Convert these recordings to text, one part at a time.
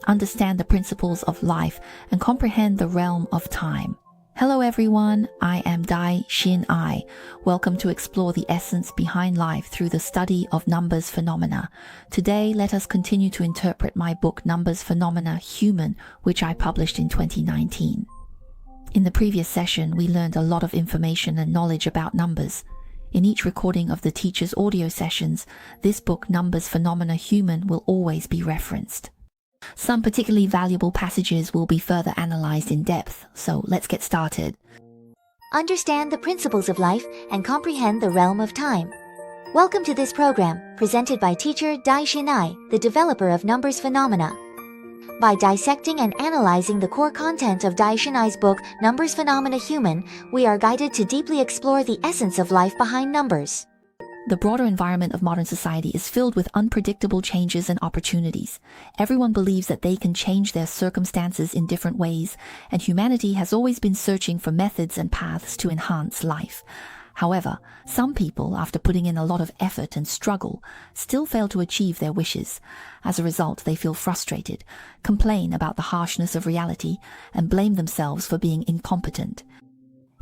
understand the principles of life, and comprehend the realm of time. Hello everyone, I am Daixin I. Welcome to explore the essence behind life through the study of numbers phenomena. Today, let us continue to interpret my book Numbers Phenomena Human, which I published in 2019. In the previous session, we learned a lot of information and knowledge about numbers. In each recording of the teacher's audio sessions, this book Numbers Phenomena Human will always be referenced. Some particularly valuable passages will be further analyzed in depth, so let's get started. Understand the principles of life and comprehend the realm of time. Welcome to this program, presented by teacher Daixin I, the developer of Numbers Phenomena. By dissecting and analyzing the core content of Daixin I's book, Numbers Phenomena Human, we are guided to deeply explore the essence of life behind numbers. The broader environment of modern society is filled with unpredictable changes and opportunities. Everyone believes that they can change their circumstances in different ways, and humanity has always been searching for methods and paths to enhance life. However, some people, after putting in a lot of effort and struggle, still fail to achieve their wishes. As a result, they feel frustrated, complain about the harshness of reality, and blame themselves for being incompetent.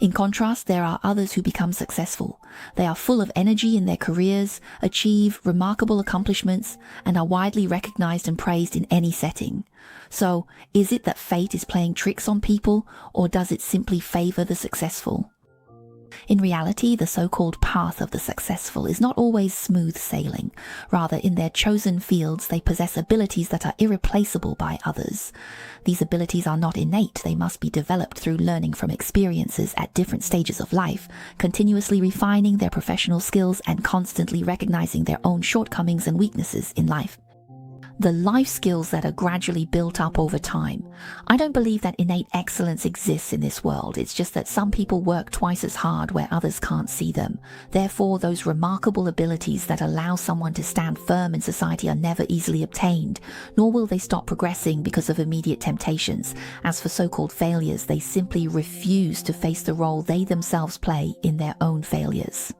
In contrast, there are others who become successful. They are full of energy in their careers, achieve remarkable accomplishments, and are widely recognized and praised in any setting. So, is it that fate is playing tricks on people, or does it simply favor the successful? In reality, the so-called path of the successful is not always smooth sailing. Rather, in their chosen fields, they possess abilities that are irreplaceable by others. These abilities are not innate, they must be developed through learning from experiences at different stages of life, continuously refining their professional skills and constantly recognizing their own shortcomings and weaknesses in life. The life skills that are gradually built up over time. I don't believe that innate excellence exists in this world. It's just that some people work twice as hard where others can't see them. Therefore, those remarkable abilities that allow someone to stand firm in society are never easily obtained, nor will they stop progressing because of immediate temptations. As for so-called failures, they simply refuse to face the role they themselves play in their own failures.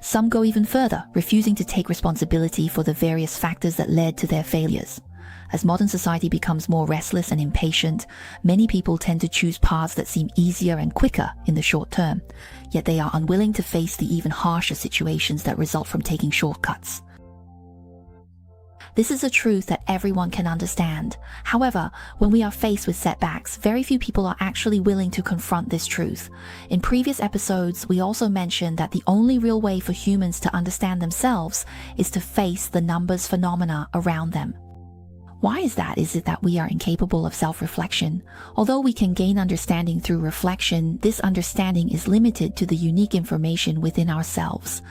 Some go even further, refusing to take responsibility for the various factors that led to their failures. As modern society becomes more restless and impatient, many people tend to choose paths that seem easier and quicker in the short term, yet they are unwilling to face the even harsher situations that result from taking shortcuts. This is a truth that everyone can understand. However, when we are faced with setbacks, very few people are actually willing to confront this truth. In previous episodes, we also mentioned that the only real way for humans to understand themselves is to face the numbers phenomena around them. Why is that? Is it that we are incapable of self-reflection? Although we can gain understanding through reflection, this understanding is limited to the unique information within ourselves.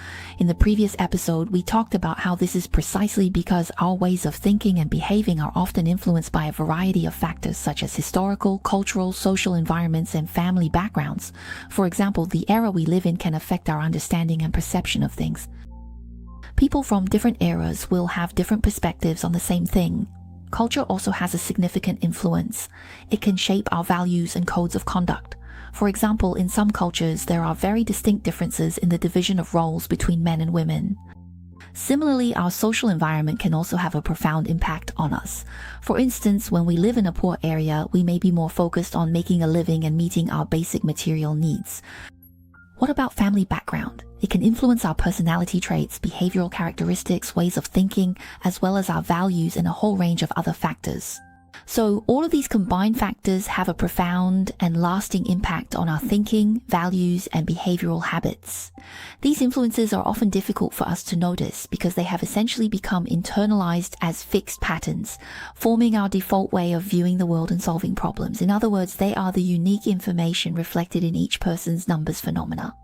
In the previous episode, we talked about how this is precisely because our ways of thinking and behaving are often influenced by a variety of factors such as historical, cultural, social environments, and family backgrounds. For example, the era we live in can affect our understanding and perception of things. People from different eras will have different perspectives on the same thing. Culture also has a significant influence. It can shape our values and codes of conduct. For example, in some cultures, there are very distinct differences in the division of roles between men and women. Similarly, our social environment can also have a profound impact on us. For instance, when we live in a poor area, we may be more focused on making a living and meeting our basic material needs. What about family background? It can influence our personality traits, behavioral characteristics, ways of thinking, as well as our values and a whole range of other factors. So all of these combined factors have a profound and lasting impact on our thinking, values, and behavioral habits. These influences are often difficult for us to notice because they have essentially become internalized as fixed patterns, forming our default way of viewing the world and solving problems. In other words, they are the unique information reflected in each person's numbers phenomena.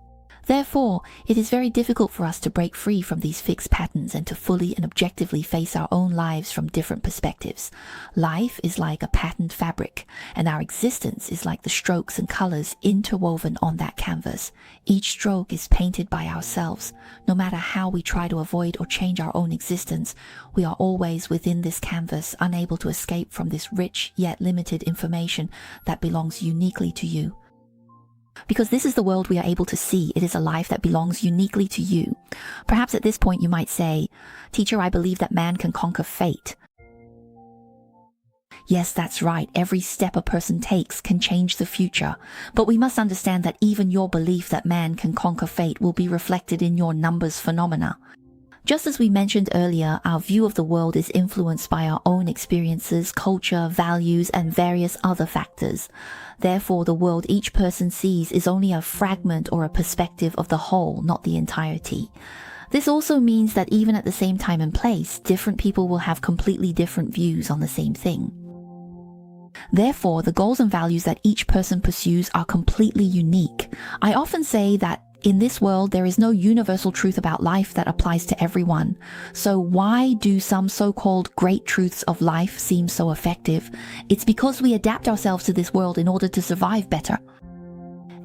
Therefore, it is very difficult for us to break free from these fixed patterns and to fully and objectively face our own lives from different perspectives. Life is like a patterned fabric, and our existence is like the strokes and colors interwoven on that canvas. Each stroke is painted by ourselves. No matter how we try to avoid or change our own existence, we are always within this canvas, unable to escape from this rich yet limited information that belongs uniquely to you. Because this is the world we are able to see, it is a life that belongs uniquely to you. Perhaps at this point you might say, "Teacher, I believe that man can conquer fate." Yes, that's right. Every step a person takes can change the future. But we must understand that even your belief that man can conquer fate will be reflected in your numbers phenomena. Just as we mentioned earlier, our view of the world is influenced by our own experiences, culture, values, and various other factors. Therefore, the world each person sees is only a fragment or a perspective of the whole, not the entirety. This also means that even at the same time and place, different people will have completely different views on the same thing. Therefore, the goals and values that each person pursues are completely unique. I often say that in this world, there is no universal truth about life that applies to everyone. So why do some so-called great truths of life seem so effective? It's because we adapt ourselves to this world in order to survive better.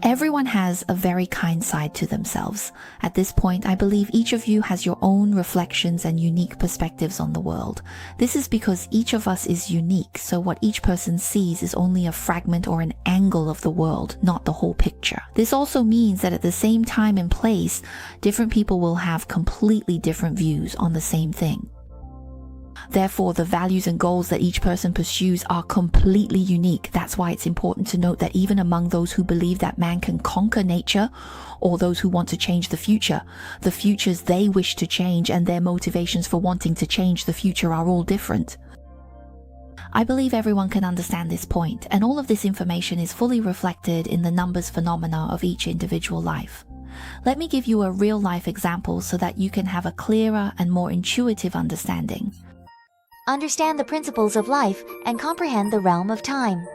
Everyone has a very kind side to themselves. At this point, I believe each of you has your own reflections and unique perspectives on the world. This is because each of us is unique, so what each person sees is only a fragment or an angle of the world, not the whole picture. This also means that at the same time and place, different people will have completely different views on the same thing. Therefore, the values and goals that each person pursues are completely unique. That's why it's important to note that even among those who believe that man can conquer nature, or those who want to change the futures they wish to change and their motivations for wanting to change the future are all different. I believe everyone can understand this point, and all of this information is fully reflected in the numbers phenomena of each individual life. Let me give you a real-life example so that you can have a clearer and more intuitive understanding. Understand the principles of life and comprehend the realm of time.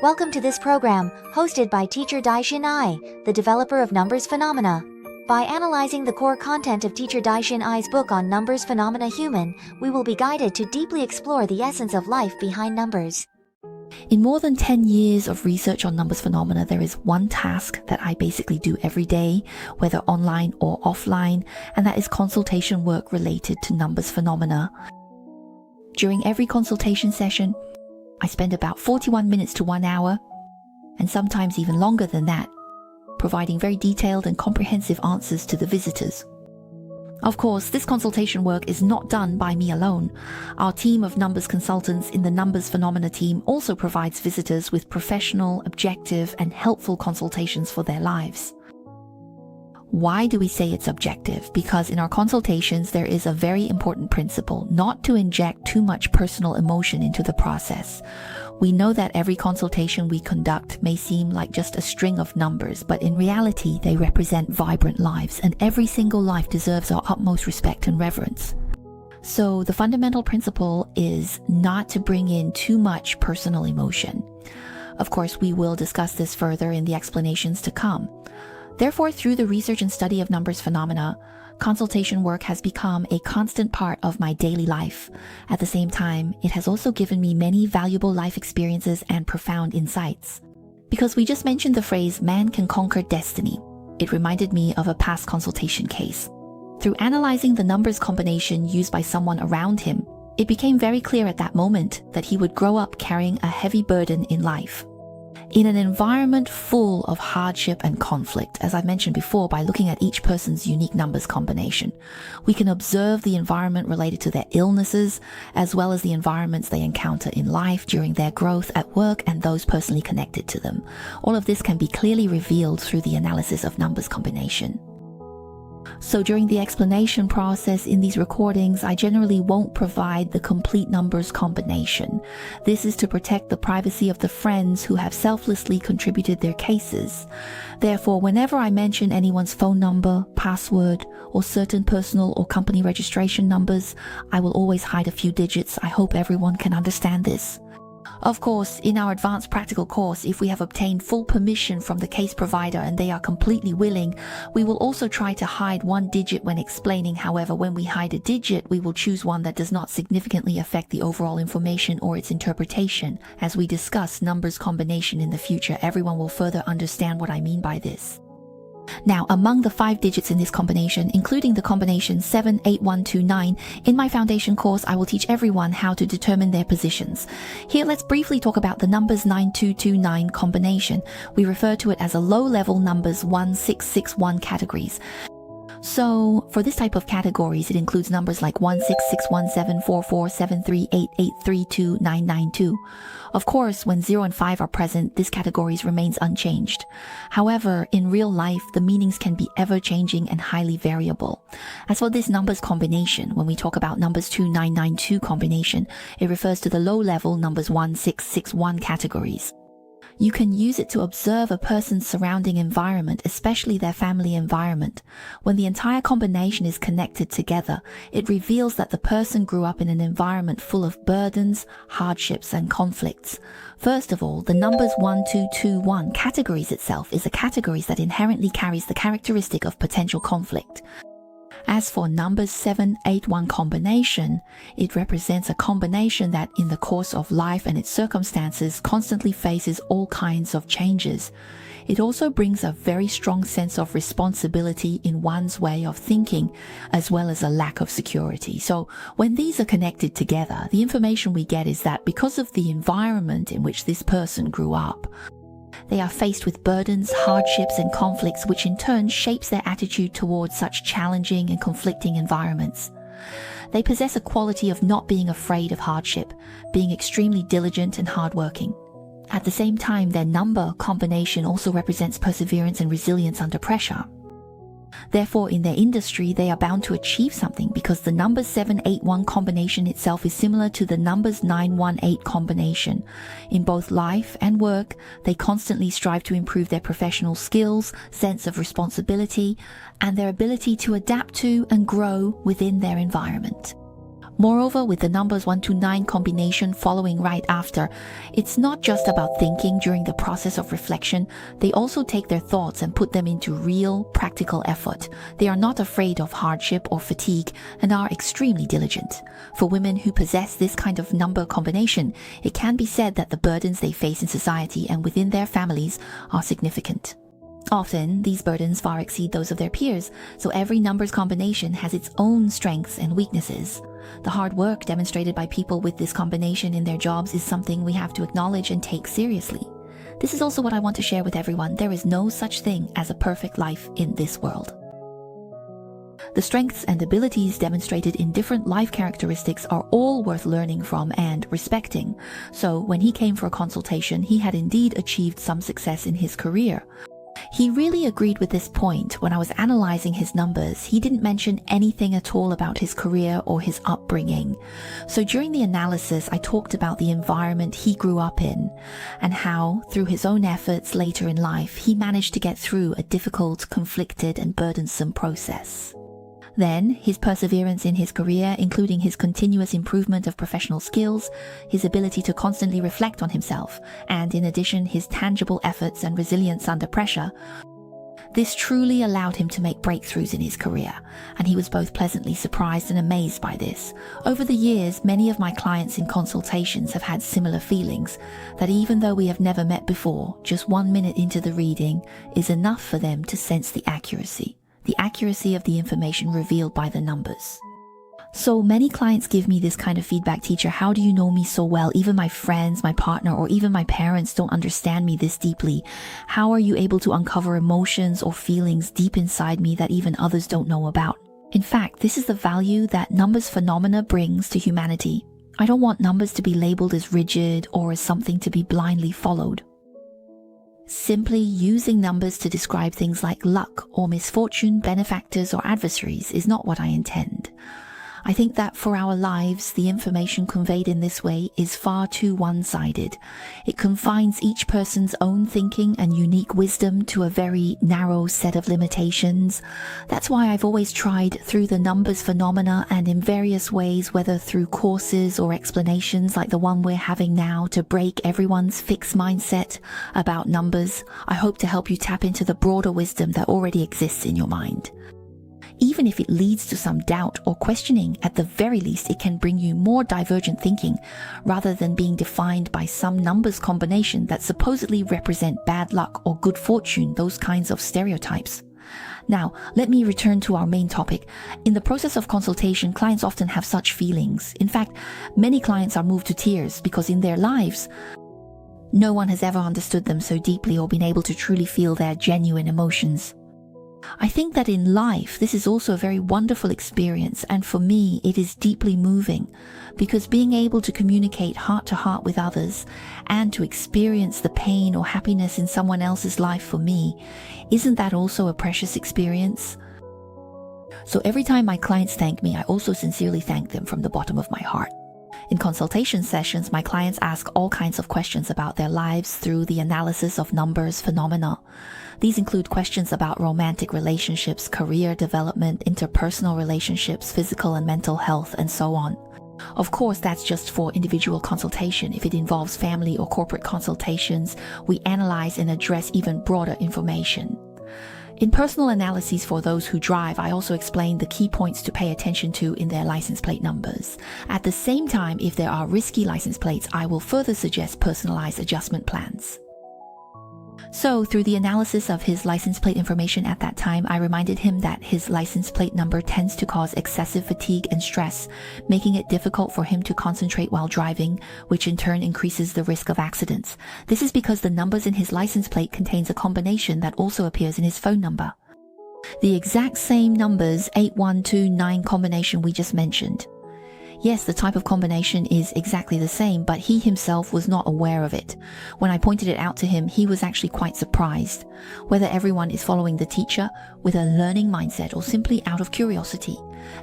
Welcome to this program, hosted by teacher Daishin Ai, the developer of Numbers Phenomena. By analyzing the core content of teacher Daishin Ai's book on Numbers Phenomena Human, we will be guided to deeply explore the essence of life behind numbers. In more than 10 years of research on numbers phenomena, there is one task that I basically do every day, whether online or offline, and that is consultation work related to numbers phenomena. During every consultation session, I spend about 41 minutes to 1 hour, and sometimes even longer than that, providing very detailed and comprehensive answers to the visitors. Of course, this consultation work is not done by me alone. Our team of numbers consultants in the Numbers Phenomena team also provides visitors with professional, objective, and helpful consultations for their lives. Why do we say it's objective? Because in our consultations, there is a very important principle, not to inject too much personal emotion into the process. We know that every consultation we conduct may seem like just a string of numbers, but in reality, they represent vibrant lives, and every single life deserves our utmost respect and reverence. So the fundamental principle is not to bring in too much personal emotion. Of course, we will discuss this further in the explanations to come. Therefore, through the research and study of numbers phenomena, consultation work has become a constant part of my daily life. At the same time, it has also given me many valuable life experiences and profound insights. Because we just mentioned the phrase, man can conquer destiny, it reminded me of a past consultation case. Through analyzing the numbers combination used by someone around him, it became very clear at that moment that he would grow up carrying a heavy burden in life. In an environment full of hardship and conflict, as I've mentioned before, by looking at each person's unique numbers combination, we can observe the environment related to their illnesses, as well as the environments they encounter in life during their growth at work and those personally connected to them. All of this can be clearly revealed through the analysis of numbers combination. So during the explanation process in these recordings, I generally won't provide the complete numbers combination. This is to protect the privacy of the friends who have selflessly contributed their cases. Therefore, whenever I mention anyone's phone number, password, or certain personal or company registration numbers, I will always hide a few digits. I hope everyone can understand this. Of course, in our advanced practical course, if we have obtained full permission from the case provider and they are completely willing, we will also try to hide one digit when explaining. However, when we hide a digit, we will choose one that does not significantly affect the overall information or its interpretation. As we discuss numbers combination in the future, everyone will further understand what I mean by this. Now, among the 5 digits in this combination, including the combination 78129, in my foundation course, I will teach everyone how to determine their positions. Here, let's briefly talk about the numbers 9229 combination. We refer to it as a low-level numbers 1661 categories. So, for this type of categories, it includes numbers like 166174473883292. Of course, when 0 and 5 are present, this category remains unchanged. However, in real life, the meanings can be ever-changing and highly variable. As for this numbers combination, when we talk about numbers 2992 combination, it refers to the low-level numbers 1661 categories. You can use it to observe a person's surrounding environment, especially their family environment. When the entire combination is connected together, it reveals that the person grew up in an environment full of burdens, hardships, and conflicts. First of all, the numbers 1221 categories itself is a category that inherently carries the characteristic of potential conflict. As for numbers 781 combination, it represents a combination that in the course of life and its circumstances constantly faces all kinds of changes. It also brings a very strong sense of responsibility in one's way of thinking, as well as a lack of security. So when these are connected together, the information we get is that because of the environment in which this person grew up, they are faced with burdens, hardships, and conflicts, which in turn shapes their attitude towards such challenging and conflicting environments. They possess a quality of not being afraid of hardship, being extremely diligent and hardworking. At the same time, their number combination also represents perseverance and resilience under pressure. Therefore, in their industry, they are bound to achieve something because the numbers 781 combination itself is similar to the numbers 918 combination. In both life and work, they constantly strive to improve their professional skills, sense of responsibility, and their ability to adapt to and grow within their environment. Moreover, with the numbers 129 combination following right after, it's not just about thinking during the process of reflection. They also take their thoughts and put them into real, practical effort. They are not afraid of hardship or fatigue and are extremely diligent. For women who possess this kind of number combination, it can be said that the burdens they face in society and within their families are significant. Often, these burdens far exceed those of their peers, so every numbers combination has its own strengths and weaknesses. The hard work demonstrated by people with this combination in their jobs is something we have to acknowledge and take seriously. This is also what I want to share with everyone. There is no such thing as a perfect life in this world. The strengths and abilities demonstrated in different life characteristics are all worth learning from and respecting. So, when he came for a consultation, he had indeed achieved some success in his career. He really agreed with this point. When I was analyzing his numbers, he didn't mention anything at all about his career or his upbringing. So during the analysis, I talked about the environment he grew up in and how, through his own efforts later in life, he managed to get through a difficult, conflicted, and burdensome process. Then, his perseverance in his career, including his continuous improvement of professional skills, his ability to constantly reflect on himself, and in addition, his tangible efforts and resilience under pressure. This truly allowed him to make breakthroughs in his career, and he was both pleasantly surprised and amazed by this. Over the years, many of my clients in consultations have had similar feelings, that even though we have never met before, just 1 minute into the reading is enough for them to sense the accuracy of the information revealed by the numbers. So many clients give me this kind of feedback: teacher, how do you know me so well? Even my friends, my partner, or even my parents don't understand me this deeply. How are you able to uncover emotions or feelings deep inside me that even others don't know about? In fact, this is the value that numbers phenomena brings to humanity. I don't want numbers to be labeled as rigid or as something to be blindly followed. Simply using numbers to describe things like luck or misfortune, benefactors or adversaries is not what I intend. I think that for our lives, the information conveyed in this way is far too one-sided. It confines each person's own thinking and unique wisdom to a very narrow set of limitations. That's why I've always tried through the numbers phenomena and in various ways, whether through courses or explanations like the one we're having now, to break everyone's fixed mindset about numbers. I hope to help you tap into the broader wisdom that already exists in your mind. Even if it leads to some doubt or questioning, at the very least it can bring you more divergent thinking rather than being defined by some numbers combination that supposedly represent bad luck or good fortune, those kinds of stereotypes. Now, let me return to our main topic. In the process of consultation, clients often have such feelings. In fact, many clients are moved to tears because in their lives, no one has ever understood them so deeply or been able to truly feel their genuine emotions. I think that in life, this is also a very wonderful experience, and for me, it is deeply moving, because being able to communicate heart to heart with others and to experience the pain or happiness in someone else's life for me, isn't that also a precious experience? So every time my clients thank me, I also sincerely thank them from the bottom of my heart. In consultation sessions, my clients ask all kinds of questions about their lives through the analysis of numbers phenomena. These include questions about romantic relationships, career development, interpersonal relationships, physical and mental health, and so on. Of course, that's just for individual consultation. If it involves family or corporate consultations, we analyze and address even broader information. In personal analyses for those who drive, I also explain the key points to pay attention to in their license plate numbers. At the same time, if there are risky license plates, I will further suggest personalized adjustment plans. So, through the analysis of his license plate information at that time, I reminded him that his license plate number tends to cause excessive fatigue and stress, making it difficult for him to concentrate while driving, which in turn increases the risk of accidents. This is because the numbers in his license plate contains a combination that also appears in his phone number. The exact same numbers 8129 combination we just mentioned. Yes, the type of combination is exactly the same, but he himself was not aware of it. When I pointed it out to him, he was actually quite surprised. Whether everyone is following the teacher with a learning mindset or simply out of curiosity,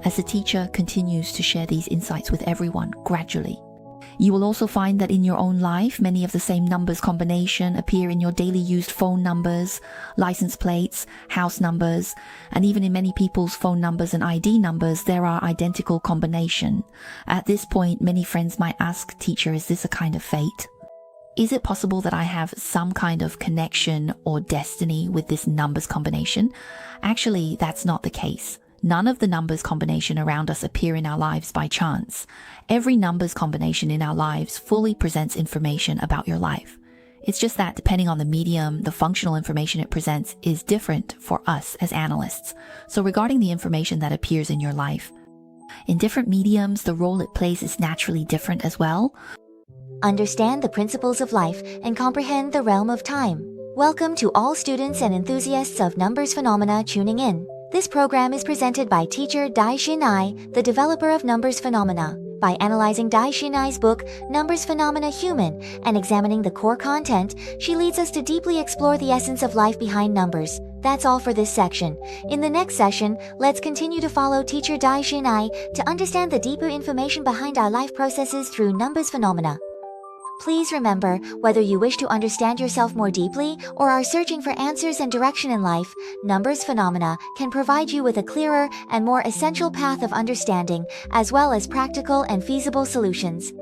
as the teacher continues to share these insights with everyone gradually. You will also find that in your own life, many of the same numbers combination appear in your daily used phone numbers, license plates, house numbers, and even in many people's phone numbers and ID numbers, there are identical combination. At this point, many friends might ask, "Teacher, is this a kind of fate? Is it possible that I have some kind of connection or destiny with this numbers combination?" Actually, that's not the case. None of the numbers combination around us appear in our lives by chance. Every numbers combination in our lives fully presents information about your life. It's just that depending on the medium, the functional information it presents is different for us as analysts. So regarding the information that appears in your life, in different mediums, the role it plays is naturally different as well. Understand the principles of life and comprehend the realm of time. Welcome to all students and enthusiasts of numbers phenomena tuning in. This program is presented by teacher Daixin Ai, the developer of Numbers Phenomena. By analyzing Daixin Ai's book, Numbers Phenomena Human, and examining the core content, she leads us to deeply explore the essence of life behind numbers. That's all for this section. In the next session, let's continue to follow teacher Daixin Ai to understand the deeper information behind our life processes through numbers phenomena. Please remember, whether you wish to understand yourself more deeply or are searching for answers and direction in life, numbers phenomena can provide you with a clearer and more essential path of understanding, as well as practical and feasible solutions.